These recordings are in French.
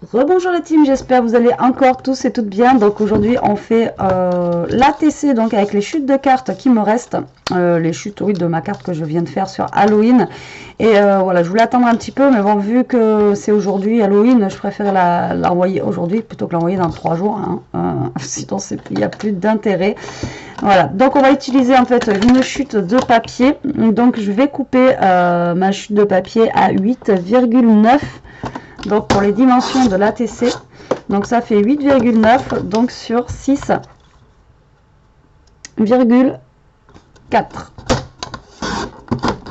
Rebonjour la team, j'espère que vous allez encore tous et toutes bien. Donc aujourd'hui on fait l'ATC donc avec les chutes de cartes qui me restent, les chutes oui, de ma carte que je viens de faire sur Halloween. Et voilà, je voulais attendre un petit peu, mais bon, vu que c'est aujourd'hui Halloween, je préfère l'envoyer aujourd'hui plutôt que l'envoyer dans 3 jours, hein. Sinon il n'y a plus d'intérêt. Voilà, donc on va utiliser en fait une chute de papier. Donc je vais couper ma chute de papier à 8,9. Donc pour les dimensions de l'ATC, donc ça fait 8,9 donc sur 6,4.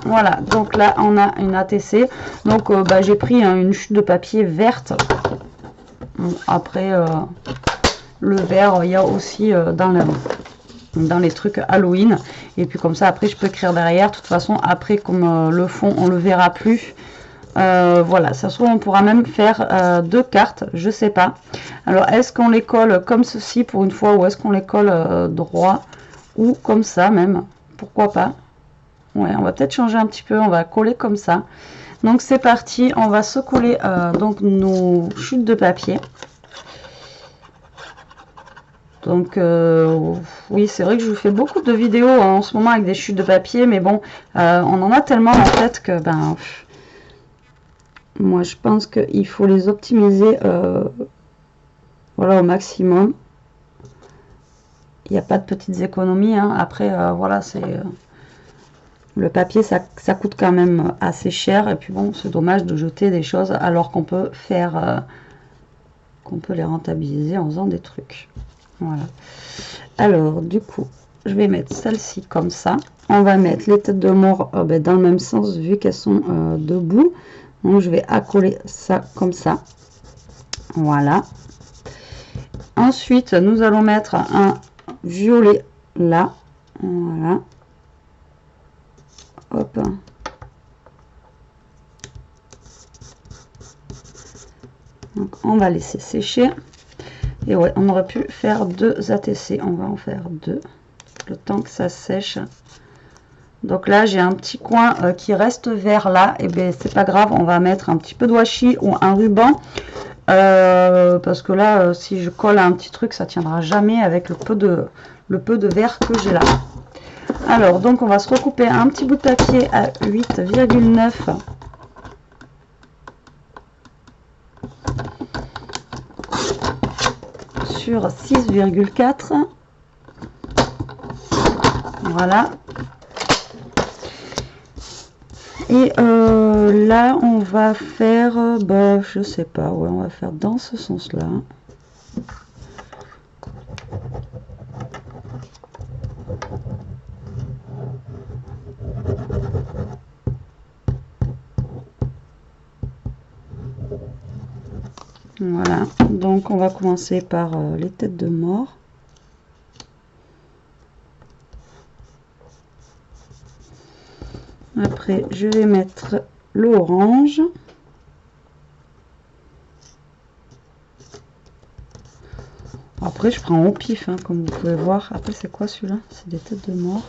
Voilà, donc là on a une ATC. Donc j'ai pris une chute de papier verte. Bon, après le vert, il y a aussi dans les trucs Halloween. Et puis comme ça après je peux écrire derrière. De toute façon après comme le fond on le verra plus. Voilà, ça se trouve on pourra même faire 2 cartes, je sais pas. Alors est-ce qu'on les colle comme ceci pour une fois, ou est-ce qu'on les colle droit, ou comme ça même, pourquoi pas. Ouais, on va peut-être changer un petit peu, on va coller comme ça. Donc c'est parti, on va se coller donc nos chutes de papier. Donc oui, c'est vrai que je vous fais beaucoup de vidéos en ce moment avec des chutes de papier, mais bon, on en a tellement en tête que ben moi je pense qu'il faut les optimiser voilà, au maximum. Il n'y a pas de petites économies, hein. Après voilà, c'est le papier, ça coûte quand même assez cher, et puis bon, c'est dommage de jeter des choses alors qu'on peut faire qu'on peut les rentabiliser en faisant des trucs. Voilà, alors du coup je vais mettre celle-ci comme ça. On va mettre les têtes de mort dans le même sens vu qu'elles sont debout. Donc je vais accoler ça comme ça. Voilà. Ensuite, nous allons mettre un violet là. Voilà. Hop. Donc on va laisser sécher. Et ouais, on aurait pu faire 2 ATC. On va en faire 2. Le temps que ça sèche. Donc là, j'ai un petit coin qui reste vert là. Et bien, c'est pas grave. On va mettre un petit peu de washi ou un ruban. Parce que là, si je colle un petit truc, ça tiendra jamais avec le peu de vert que j'ai là. Alors, donc on va se recouper un petit bout de papier à 8,9 sur 6,4. Voilà. Et là, on va faire, je sais pas, ouais, on va faire dans ce sens-là. Voilà, donc on va commencer par les têtes de mort. Après, je vais mettre l'orange. Après, je prends au pif, hein, comme vous pouvez voir. Après, c'est quoi celui-là? C'est des têtes de mort.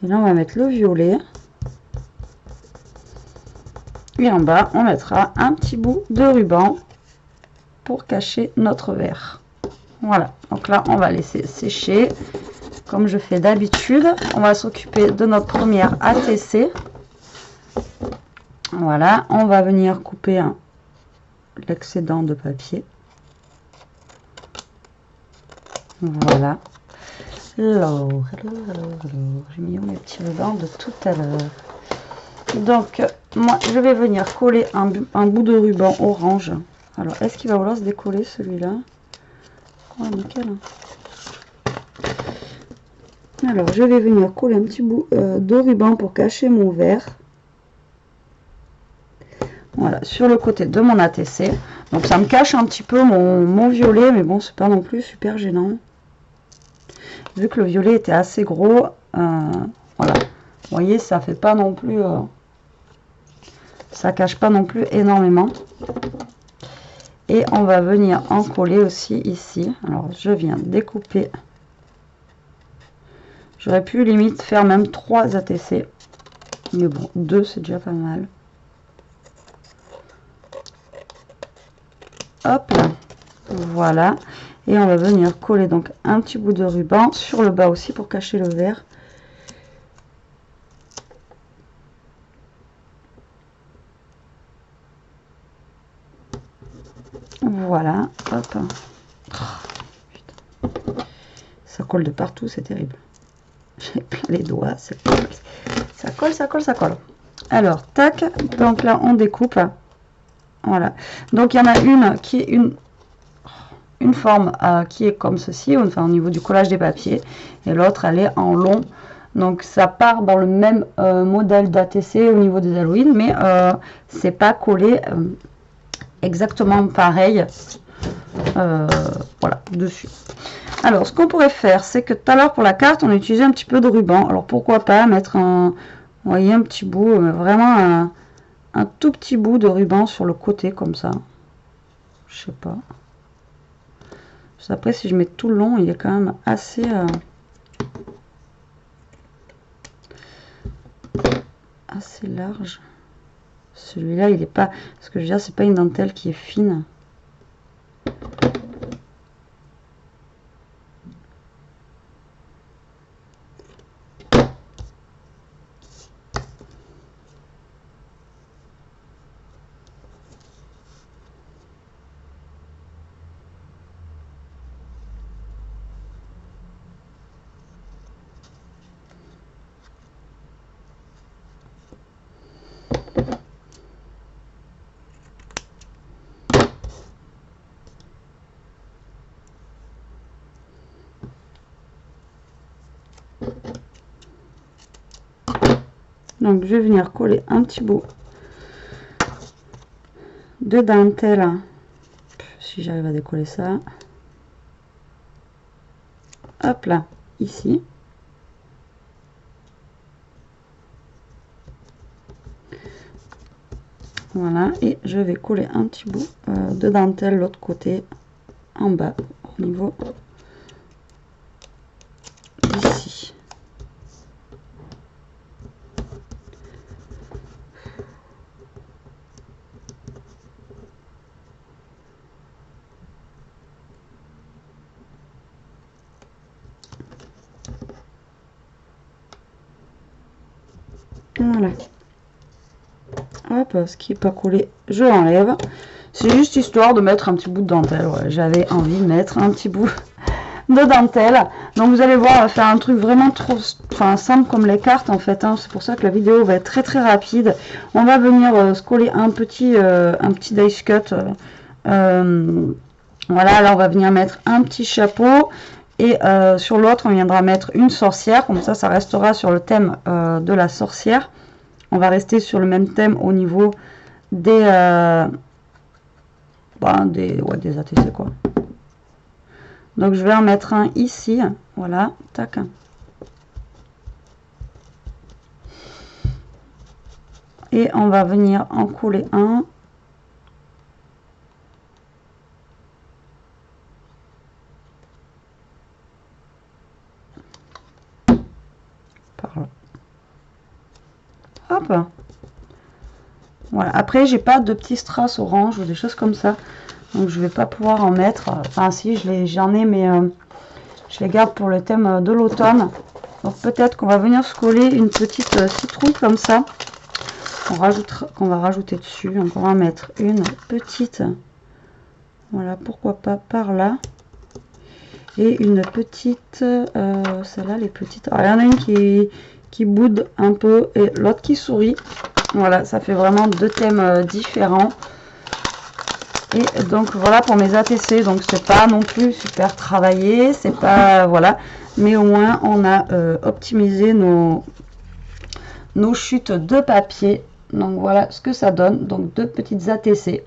Et là, on va mettre le violet. Et en bas, on mettra un petit bout de ruban pour cacher notre vert. Voilà, donc là, on va laisser sécher comme je fais d'habitude. On va s'occuper de notre première ATC. Voilà, on va venir couper l'excédent de papier. Voilà. Alors, j'ai mis mes petits rubans de tout à l'heure. Donc, moi, je vais venir coller un bout de ruban orange. Alors, est-ce qu'il va vouloir se décoller celui-là? Oh, nickel. Alors, je vais venir coller un petit bout de ruban pour cacher mon vert. Voilà, sur le côté de mon ATC. Donc, ça me cache un petit peu mon violet, mais bon, c'est pas non plus super gênant. Vu que le violet était assez gros, voilà. Vous voyez, ça fait pas non plus... ça cache pas non plus énormément. Et on va venir en coller aussi ici. Alors, je viens découper. J'aurais pu limite faire même 3 ATC. Mais bon, 2 c'est déjà pas mal. Voilà. Et on va venir coller donc un petit bout de ruban sur le bas aussi pour cacher le verre. Voilà, hop. Oh, ça colle de partout, c'est terrible. J'ai plein les doigts, ça colle, ça colle, ça colle. Alors, tac, donc là on découpe. Voilà. Donc il y en a une qui est une forme qui est comme ceci, enfin au niveau du collage des papiers, et l'autre elle est en long. Donc ça part dans le même modèle d'ATC au niveau des Halloween, mais c'est pas collé exactement pareil voilà dessus. Alors ce qu'on pourrait faire, c'est que tout à l'heure pour la carte on a utilisé un petit peu de ruban. Alors pourquoi pas mettre un, vous voyez, un petit bout, vraiment un tout petit bout de ruban sur le côté comme ça. Je sais pas. Après si je mets tout le long, il est quand même assez assez large. Celui-là il est pas, ce que je veux dire, c'est pas une dentelle qui est fine. Donc je vais venir coller un petit bout de dentelle, si j'arrive à décoller ça. Hop là, ici. Voilà, et je vais coller un petit bout de dentelle l'autre côté, en bas, au niveau d'ici. Voilà. Hop, ce qui n'est pas collé, je l'enlève. C'est juste histoire de mettre un petit bout de dentelle. Ouais, j'avais envie de mettre un petit bout de dentelle. Donc vous allez voir, on va faire un truc vraiment trop simple comme les cartes en fait. Hein. C'est pour ça que la vidéo va être très rapide. On va venir se coller un petit dice cut. Voilà, là on va venir mettre un petit chapeau. Et sur l'autre, on viendra mettre une sorcière. Comme ça restera sur le thème de la sorcière. On va rester sur le même thème au niveau des des ATC quoi. Donc je vais en mettre un ici, voilà, tac. Et on va venir en coller un. Par là. Hop. Voilà. Après, j'ai pas de petits strass orange ou des choses comme ça. Donc je vais pas pouvoir en mettre. Enfin si, j'en ai, mais je les garde pour le thème de l'automne. Donc peut-être qu'on va venir se coller une petite citrouille comme ça. Qu'on va rajouter dessus. Donc on va mettre une petite. Voilà, pourquoi pas par là. Et une petite, celle-là, les petites. Alors, il y en a une qui boude un peu et l'autre qui sourit. Voilà, ça fait vraiment deux thèmes différents. Et donc voilà pour mes ATC. Donc c'est pas non plus super travaillé, c'est pas voilà, mais au moins on a optimisé nos chutes de papier. Donc voilà ce que ça donne. Donc deux petites ATC.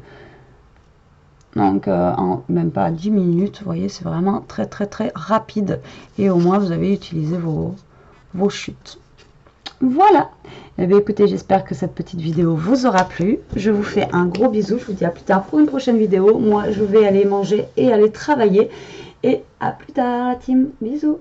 Donc en même pas 10 minutes, vous voyez, c'est vraiment très rapide. Et au moins vous avez utilisé vos chutes. Voilà. Eh bien écoutez, j'espère que cette petite vidéo vous aura plu. Je vous fais un gros bisou. Je vous dis à plus tard pour une prochaine vidéo. Moi, je vais aller manger et aller travailler. Et à plus tard, la team. Bisous.